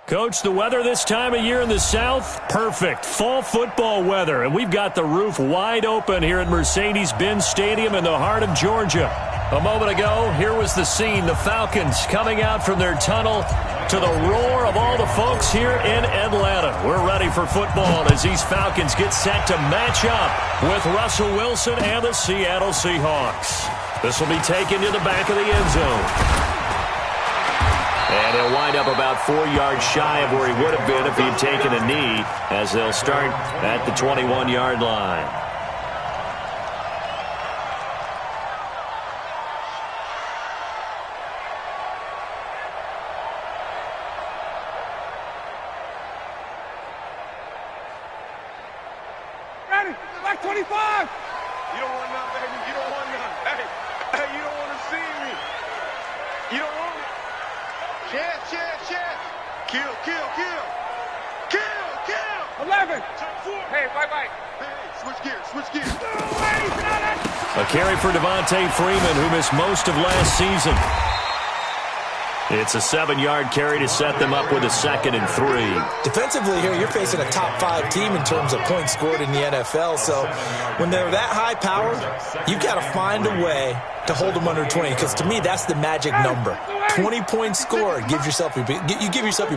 Coach, the weather this time of year in the South, perfect. Fall football weather, and we've got the roof wide open here at Mercedes-Benz Stadium in the heart of Georgia. A moment ago, here was the scene. The Falcons coming out from their tunnel to the roar of all the folks here in Atlanta. We're ready for football as these Falcons get set to match up with Russell Wilson and the Seattle Seahawks. This will be taken to the back of the end zone. And he'll wind up about 4 yards shy of where he would have been if he'd taken a knee, as they'll start at the 21-yard line. Ready? Like 25! You don't want none, baby. You don't want none. Hey, you don't want to see me. You don't want me. Chance. Kill. 11. 4. Hey, bye. Hey, switch gears. A carry for Devontae Freeman, who missed most of last season. It's a 7-yard carry to set them up with a 2nd and 3. Defensively here, you're facing a top-5 team in terms of points scored in the NFL. So when they're that high-powered, you've got to find a way to hold them under 20. Because to me, that's the magic number. 20 points scored, you give yourself your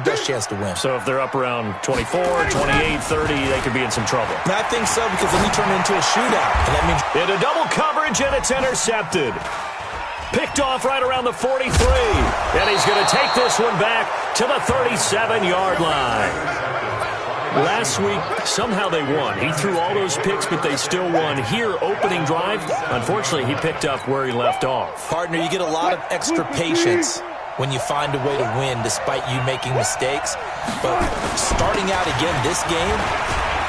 best chance to win. So if they're up around 24, 28, 30, they could be in some trouble. And I think so, because then you turn it into a shootout. And that means into double coverage, and it's intercepted. Picked off right around the 43. And he's going to take this one back to the 37-yard line. Last week, somehow they won. He threw all those picks, but they still won. Here, opening drive, unfortunately, he picked up where he left off. Partner, you get a lot of extra patience when you find a way to win despite you making mistakes. But starting out again this game,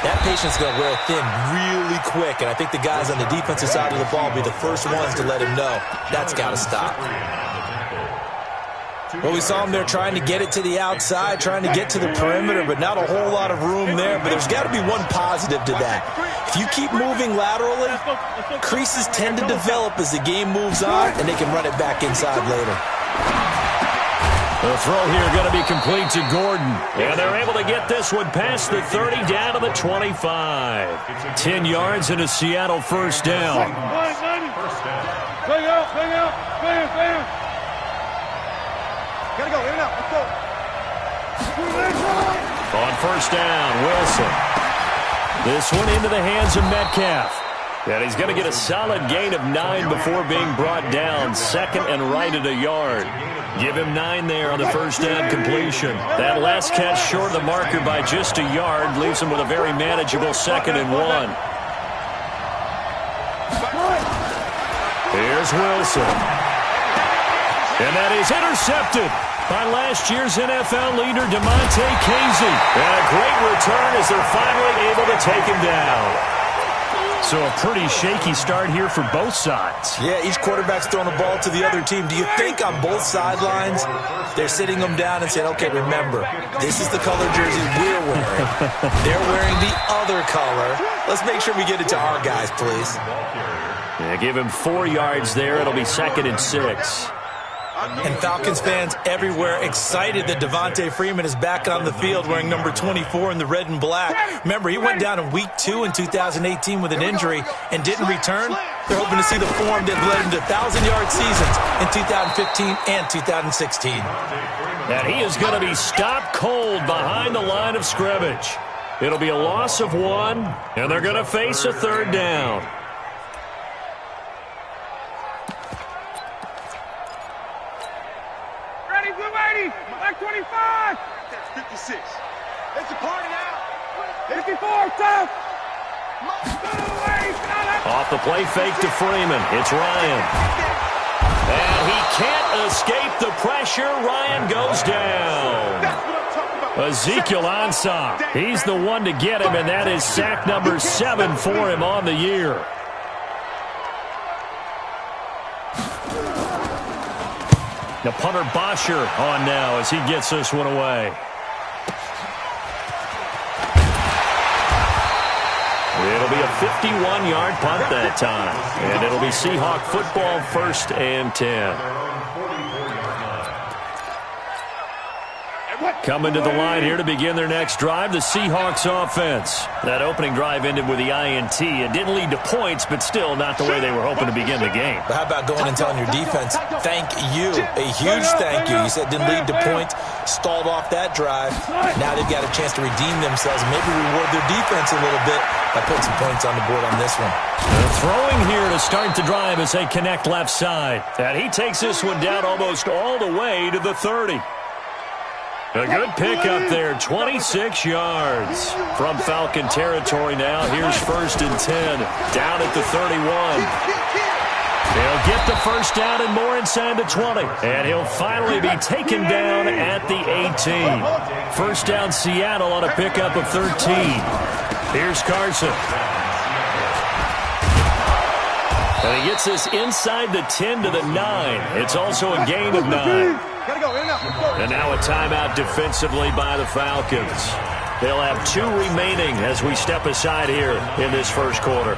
that patience is going to wear thin really quick, and I think the guys on the defensive side of the ball will be the first ones to let him know that's got to stop. Well, we saw him there trying to get it to the outside, trying to get to the perimeter, but not a whole lot of room there. But there's got to be one positive to that. If you keep moving laterally, creases tend to develop as the game moves on, and they can run it back inside later. The throw here going to be complete to Gordon. And they're able to get this one past the 30 down to the 25. 10 yards and a Seattle first down. Bang out. Gotta go, in and out, let's go. On first down, Wilson. This one into the hands of Metcalf. And he's going to get a solid gain of 9 before being brought down. 2nd and right at a yard. Give him 9 there on the first down completion. That last catch short of the marker by just a yard leaves him with a very manageable 2nd and 1. Here's Wilson. And that is intercepted by last year's NFL leader, Damontae Kazee. And a great return as they're finally able to take him down. So a pretty shaky start here for both sides. Yeah, each quarterback's throwing the ball to the other team. Do you think on both sidelines they're sitting them down and saying, okay, remember, this is the color jersey we're wearing. They're wearing the other color. Let's make sure we get it to our guys, please. Yeah, give him 4 yards there. It'll be 2nd and 6. And Falcons fans everywhere excited that Devontae Freeman is back on the field wearing number 24 in the red and black. Remember, he went down in week 2 in 2018 with an injury and didn't return. They're hoping to see the form that led him to 1,000-yard seasons in 2015 and 2016. And he is going to be stopped cold behind the line of scrimmage. It'll be a loss of 1, and they're going to face a 3rd down. Like 25. That's 56. It's a party now. 54, tough. Off the play fake to Freeman. It's Ryan. And he can't escape the pressure. Ryan goes down. Ezekiel Ansah. He's the one to get him, and that is sack number 7 for him on the year. The punter Bosher on now as he gets this one away. It'll be a 51-yard punt that time. And it'll be Seahawk football, 1st and 10. Coming to the line here to begin their next drive, the Seahawks offense. That opening drive ended with the INT. It didn't lead to points, but still not the way they were hoping to begin the game. But how about going and telling your defense, thank you, a huge thank you. You said it didn't lead to points, stalled off that drive. Now they've got a chance to redeem themselves and maybe reward their defense a little bit by putting some points on the board on this one. Throwing here to start the drive as they connect left side. And he takes this one down almost all the way to the 30. A good pickup there, 26 yards from Falcon territory now. Here's 1st and 10, down at the 31. He'll get the first down and more inside the 20. And he'll finally be taken down at the 18. First down Seattle on a pickup of 13. Here's Carson. And he gets this inside the 10 to the 9. It's also a gain of 9. And now a timeout defensively by the Falcons. They'll have 2 remaining as we step aside here in this first quarter.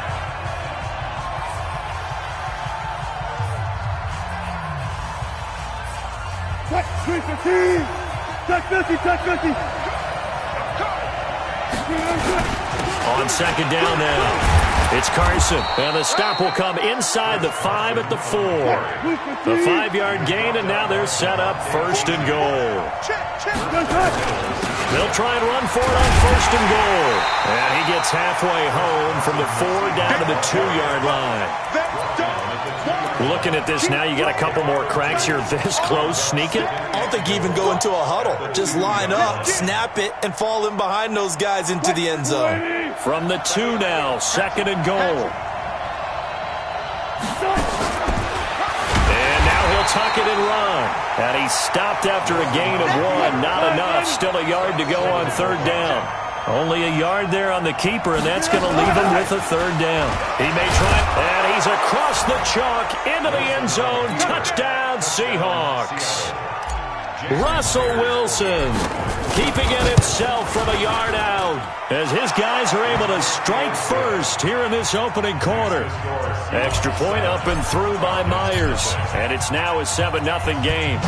On second down now. It's Carson, and the stop will come inside the 5 at the 4. The 5-yard gain, and now they're set up 1st and goal. They'll try and run for it on 1st and goal. And he gets halfway home from the 4 down to the 2-yard line. Looking at this now, you got a couple more cracks here this close. Sneak it? I don't think you even go into a huddle. Just line up, snap it, and fall in behind those guys into the end zone. From the 2 now, 2nd and goal. And now he'll tuck it and run. And he's stopped after a gain of 1. Not enough. Still a yard to go on 3rd down. Only a yard there on the keeper, and that's going to leave him with a 3rd down. He may try, and he's across the chalk into the end zone. Touchdown, Seahawks. Russell Wilson keeping it himself from a yard out as his guys are able to strike first here in this opening quarter. Extra point up and through by Myers, and it's now a 7-0 game.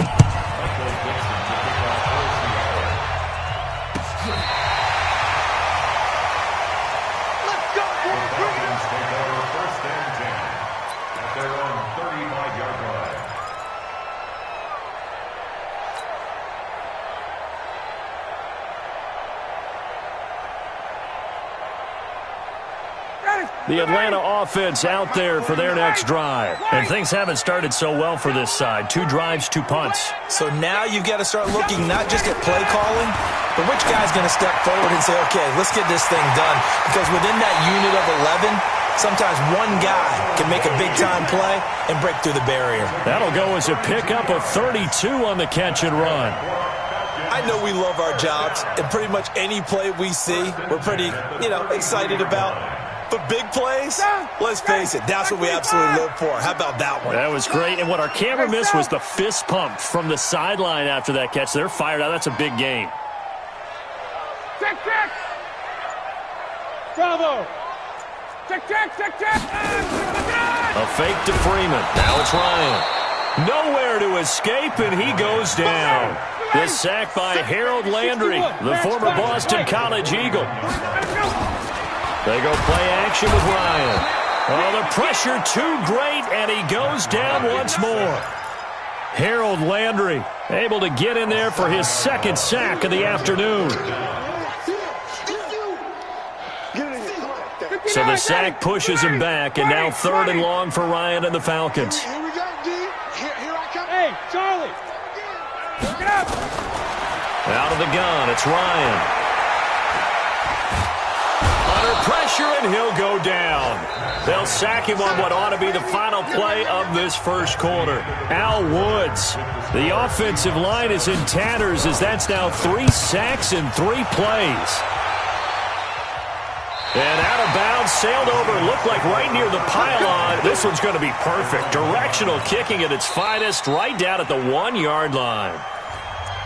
The Atlanta offense out there for their next drive. And things haven't started so well for this side. 2 drives, 2 punts. So now you've got to start looking not just at play calling, but which guy's going to step forward and say, okay, let's get this thing done. Because within that unit of 11, sometimes one guy can make a big-time play and break through the barrier. That'll go as a pickup of 32 on the catch and run. I know we love our jobs, and pretty much any play we see, we're pretty, excited about. But big plays, let's face it, that's what we absolutely live for. How about that one? That was great. And what our camera missed was the fist pump from the sideline after that catch. They're fired out. That's a big game. Check. Bravo. Check. A fake to Freeman. Now it's Ryan. Nowhere to escape, and he goes down. The sack by Harold Landry, the former Boston College Eagle. They go play action with Ryan. Oh, the pressure too great, and he goes down once more. Harold Landry able to get in there for his 2nd sack of the afternoon. So the sack pushes him back, and now 3rd and long for Ryan and the Falcons. Here we go, D. Here I come. Hey, Charlie. Get up. Out of the gun, it's Ryan. Pressure, and he'll go down. They'll sack him on what ought to be the final play of this first quarter. Al Woods. The offensive line is in tatters as that's now 3 sacks in 3 plays. And out of bounds, sailed over, looked like right near the pylon. This one's going to be perfect. Directional kicking at its finest, right down at the 1-yard line.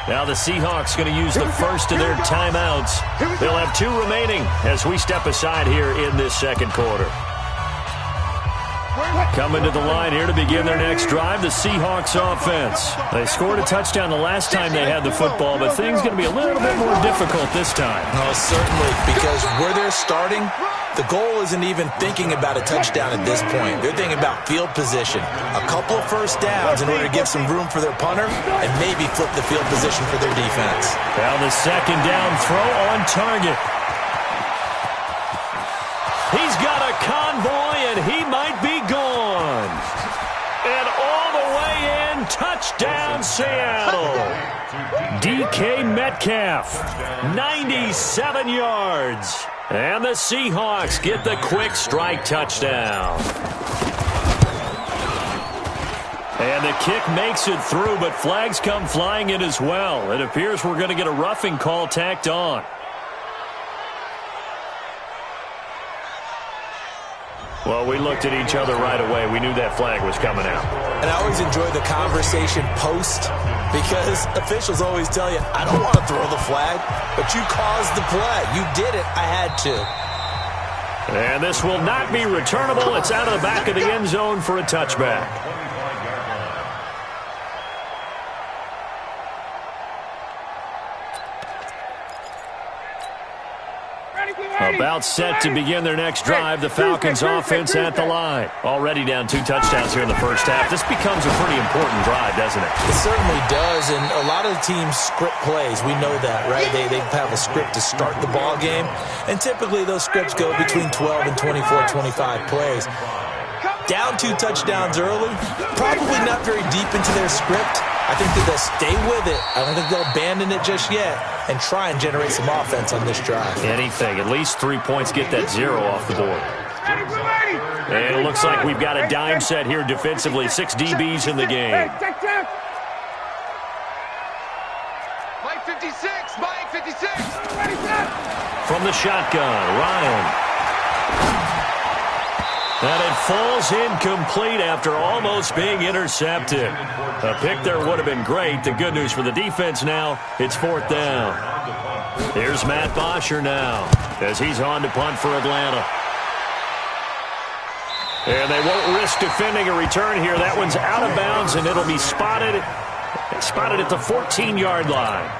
Now the Seahawks going to use the first of their timeouts. They'll have 2 remaining as we step aside here in this second quarter. Coming to the line here to begin their next drive, the Seahawks offense. They scored a touchdown the last time they had the football, but things going to be a little bit more difficult this time. Oh, certainly, because where they're starting, the goal isn't even thinking about a touchdown at this point. They're thinking about field position. A couple of first downs in order to give some room for their punter and maybe flip the field position for their defense. Now the second down throw on target. He's got a convoy, and he might be gone. And all the way in, touchdown Seattle. DK Metcalf, 97 yards. And the Seahawks get the quick strike touchdown. And the kick makes it through, but flags come flying in as well. It appears we're going to get a roughing call tacked on. Well, we looked at each other right away. We knew that flag was coming out. And I always enjoy the conversation post because officials always tell you, I don't want to throw the flag, but you caused the play. You did it. I had to. And this will not be returnable. It's out of the back of the end zone for a touchback. About set to begin their next drive, the Falcons offense at the line. Already down 2 touchdowns here in the first half. This becomes a pretty important drive, doesn't it? It certainly does, and a lot of the teams script plays. We know that, right? They have a script to start the ball game, and typically those scripts go between 12 and 24, 25 plays. Down 2 touchdowns early, probably not very deep into their script. I think that they'll stay with it. I don't think they'll abandon it just yet and try and generate some offense on this drive. Anything. At least 3 points, get that 0 off the board. And it looks like we've got a dime set here defensively. 6 DBs in the game. Mike 56, Mike 56. From the shotgun, Ryan. And it falls incomplete after almost being intercepted. A pick there would have been great. The good news for the defense now, it's 4th down. Here's Matt Bosher now as he's on to punt for Atlanta. And they won't risk defending a return here. That one's out of bounds, and it'll be spotted at the 14-yard line.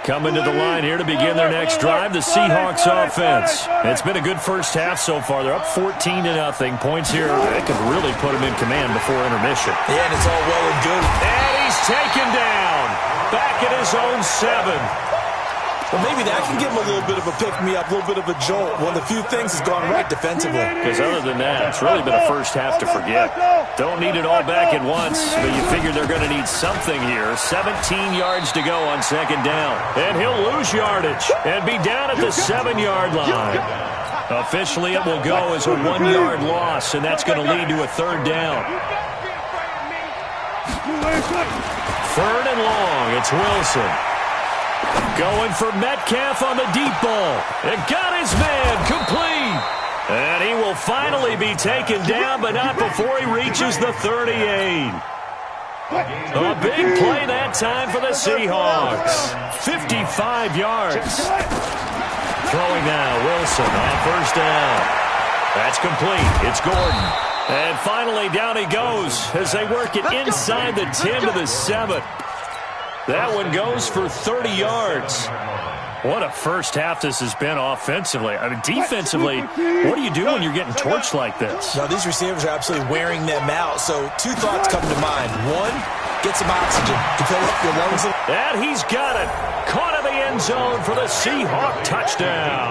Coming to the line here to begin their next drive, the Seahawks offense. It's been a good first half so far. They're up 14-0. Points here, they could really put them in command before intermission. Yeah, and it's all well and good. And he's taken down. Back at his own 7. Well, maybe that can give him a little bit of a pick-me-up, a little bit of a jolt. One of the few things has gone right defensively. Because other than that, it's really been a first half to forget. Don't need it all back at once, but you figure they're going to need something here. 17 yards to go on 2nd down. And he'll lose yardage and be down at the 7-yard line. Officially, it will go as a 1-yard loss, and that's going to lead to a 3rd down. 3rd and long, it's Wilson. Going for Metcalf on the deep ball. It got his man complete. And he will finally be taken down, but not before he reaches the 38. A big play that time for the Seahawks. 55 yards. Throwing now, Wilson on 1st down. That's complete. It's Gordon. And finally down he goes as they work it inside the 10 to the 7. That one goes for 30 yards. What a first half this has been offensively. I mean, defensively, what do you do when you're getting torched like this? Now, these receivers are absolutely wearing them out. So 2 thoughts come to mind. 1, get some oxygen to fill up your lungs. And he's got it. Caught in the end zone for the Seahawk touchdown.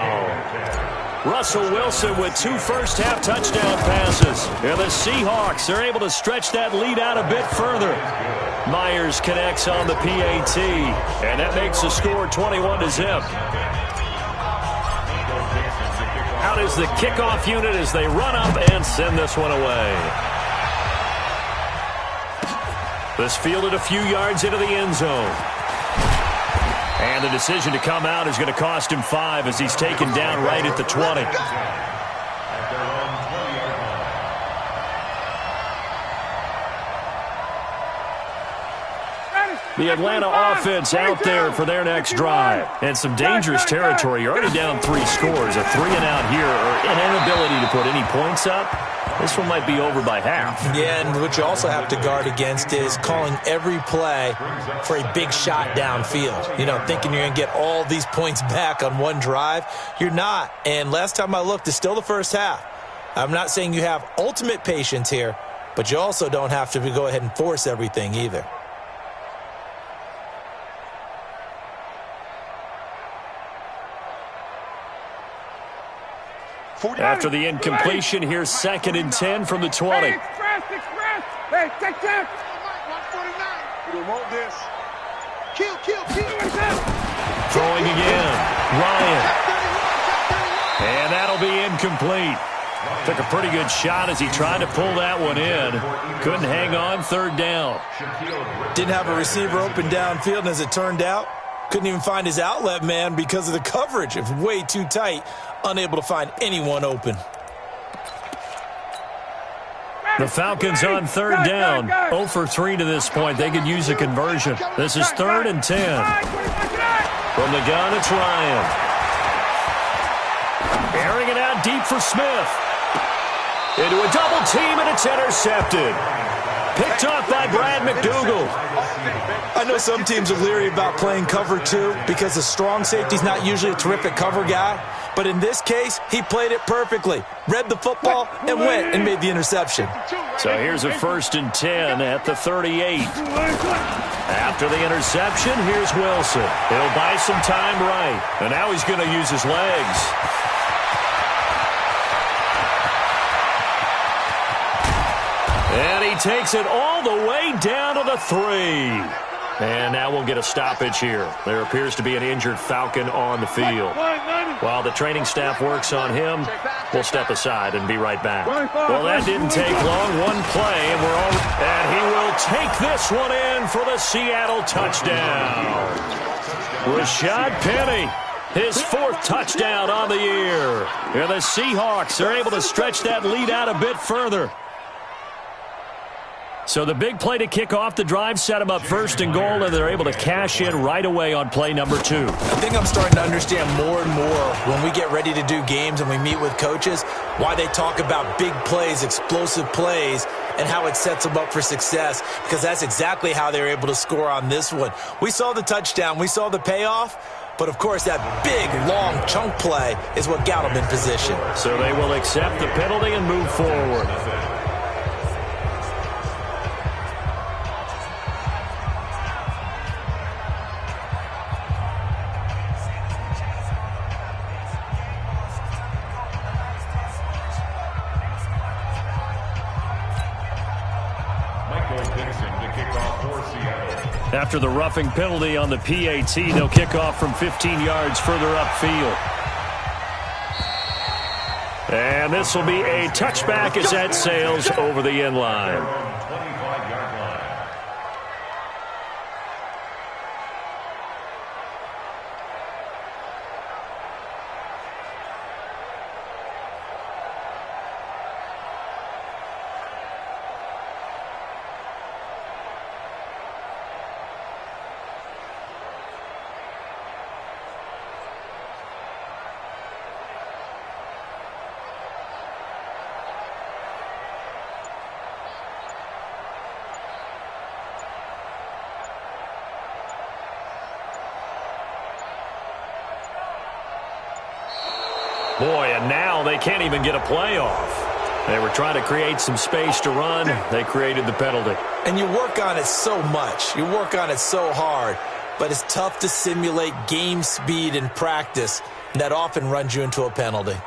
Russell Wilson with 2 first-half touchdown passes. And the Seahawks are able to stretch that lead out a bit further. Myers connects on the PAT, and that makes the score 21-0. Out is the kickoff unit as they run up and send this one away. This fielded a few yards into the end zone. And the decision to come out is going to cost him 5 as he's taken down right at the 20. The Atlanta offense out there for their next drive. And some dangerous territory. You're already down 3 scores. A 3-and-out here, or an inability to put any points up. This one might be over by half. Yeah, and what you also have to guard against is calling every play for a big shot downfield. You know, thinking you're going to get all these points back on one drive. You're not. And last time I looked, it's still the first half. I'm not saying you have ultimate patience here, but you also don't have to go ahead and force everything either. After the incompletion, here's 2nd and 10 from the 20. Hey, express. Hey, take that. 149. You don't want this. Kill. Throwing again. Ryan. And that'll be incomplete. Took a pretty good shot as he tried to pull that one in. Couldn't hang on, 3rd down. Didn't have a receiver open downfield, and as it turned out, couldn't even find his outlet man because of the coverage. It was way too tight, unable to find anyone open. The Falcons on 3rd down. 0 for 3 to this point. They could use a conversion. This is 3rd and 10. From the gun, it's Ryan. Airing it out deep for Smith. Into a double team, and it's intercepted. Picked off by Brad McDougal. I know some teams are leery about playing cover 2 because the strong safety's not usually a terrific cover guy. But in this case, he played it perfectly. Read the football and went and made the interception. So here's a 1st and 10 at the 38. After the interception, here's Wilson. He'll buy some time right. And now he's going to use his legs. And he takes it all the way down to the 3. And now we'll get a stoppage here. There appears to be an injured Falcon on the field. While the training staff works on him, we'll step aside and be right back. Well, that didn't take long. One play, and he will take this one in for the Seattle touchdown. Rashad Penny, his 4th touchdown on the year. And the Seahawks are able to stretch that lead out a bit further. So the big play to kick off the drive set them up 1st and goal, and they're able to cash in right away on play number 2. I think I'm starting to understand more and more when we get ready to do games and we meet with coaches why they talk about big plays, explosive plays, and how it sets them up for success, because that's exactly how they were able to score on this one. We saw the touchdown. We saw the payoff. But, of course, that big, long chunk play is what got them in position. So they will accept the penalty and move forward. After the roughing penalty on the PAT, they'll kick off from 15 yards further upfield. And this will be a touchback as that sails over the end line. Boy, and now they can't even get a playoff. They were trying to create some space to run. They created the penalty. And you work on it so much. You work on it so hard. But it's tough to simulate game speed in practice. And that often runs you into a penalty.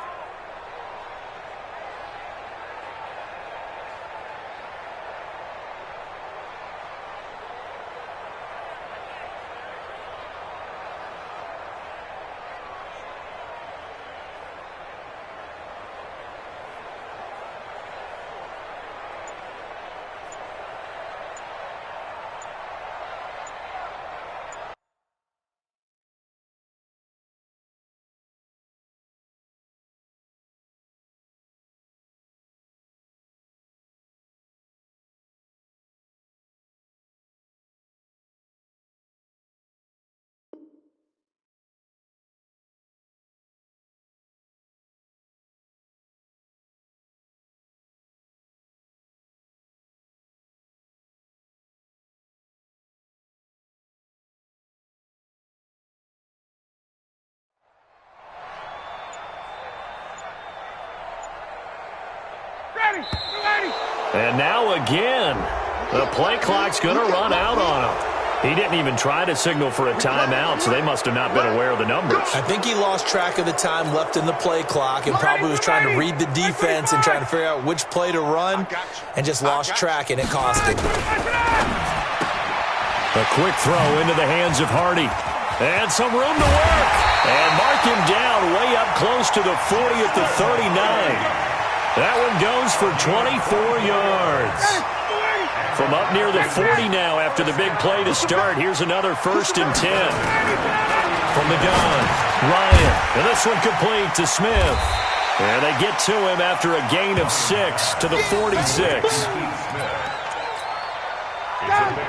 And now again, the play clock's going to run out on him. He didn't even try to signal for a timeout, so they must have not been aware of the numbers. I think he lost track of the time left in the play clock and probably was trying to read the defense and trying to figure out which play to run and just lost track, and it cost him. A quick throw into the hands of Hardy. And some room to work. And mark him down way up close to the 40 at the 39. That one goes for 24 yards. From up near the 40 now after the big play to start. Here's another 1st and 10. From the gun, Ryan. And this one complete to Smith. And they get to him after a gain of 6 to the 46.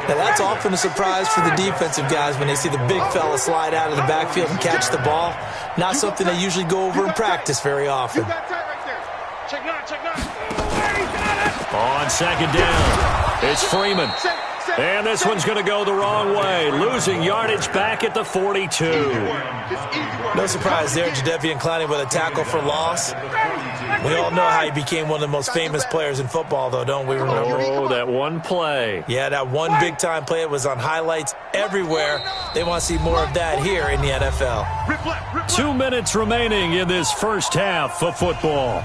Now, that's often a surprise for the defensive guys when they see the big fella slide out of the backfield and catch the ball. Not something they usually go over in practice very often. On 2nd down, it's Freeman. And this one's going to go the wrong way, losing yardage back at the 42. No surprise there, Jadeveon Clowney with a tackle for loss. We all know how he became one of the most famous players in football, though, don't we remember? Oh, that one play. Yeah, that one big-time play. It was on highlights everywhere. They want to see more of that here in the NFL. 2 minutes remaining in this first half of football.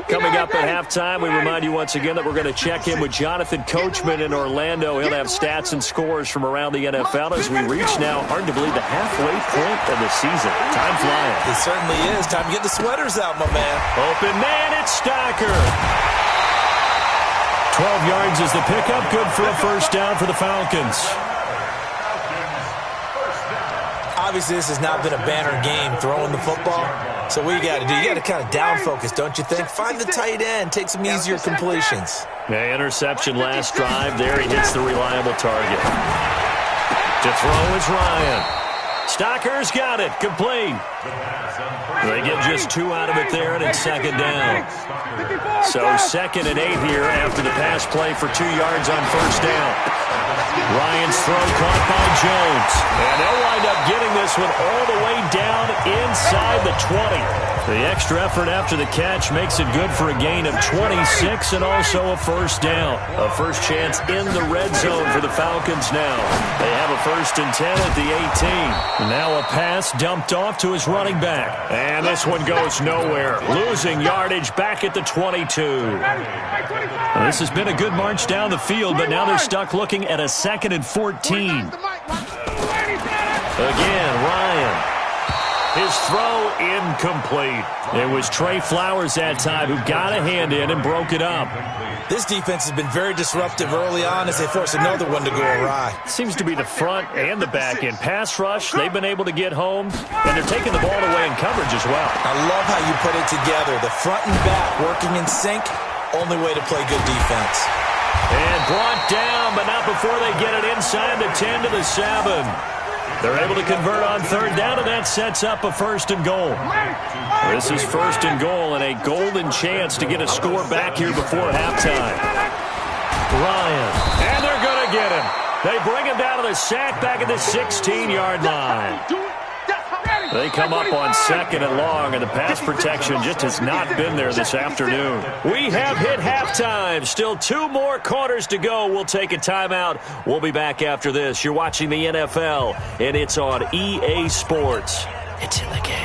Coming up at halftime, we remind you once again that we're going to check in with Jonathan Coachman in Orlando. He'll have stats and scores from around the NFL as we reach now, hard to believe, the halfway point of the season. Time flying. It certainly is. Time to get the sweaters out, my man. Open man, it's Stocker. 12 yards is the pickup. Good for a 1st down for the Falcons. Obviously, this has not been a banner game throwing the football. So what you got to do, you got to kind of down focus, don't you think? Find the tight end, take some easier completions. Yeah, interception last drive. There he hits the reliable target. To throw is Ryan. Stocker's got it, complete. They get just 2 out of it there, and it's 2nd down. So 2nd and 8 here after the pass play for 2 yards on 1st down. Ryan's throw caught by Jones. And they'll wind up getting this one all the way down inside the 20. The extra effort after the catch makes it good for a gain of 26 and also a 1st down. A first chance in the red zone for the Falcons now. They have a 1st and 10 at the 18. Now a pass dumped off to his running back. And this one goes nowhere. Losing yardage back at the 22. Well, this has been a good march down the field, but now they're stuck looking at a 2nd and 14. Again, Ryan. His throw incomplete. It was Trey Flowers that time who got a hand in and broke it up. This defense has been very disruptive early on as they force another one to go awry. Seems to be the front and the back end. Pass rush, they've been able to get home, and they're taking the ball away in coverage as well. I love how you put it together. The front and back working in sync, only way to play good defense. And brought down, but not before they get it inside the 10 to the 7. They're able to convert on 3rd down, and that sets up a 1st and goal. This is 1st and goal and a golden chance to get a score back here before halftime. Ryan, and they're going to get him. They bring him down to the sack back at the 16-yard line. They come up on 2nd and long, and the pass protection just has not been there this afternoon. We have hit halftime. Still 2 more quarters to go. We'll take a timeout. We'll be back after this. You're watching the NFL, and it's on EA Sports. It's in the game.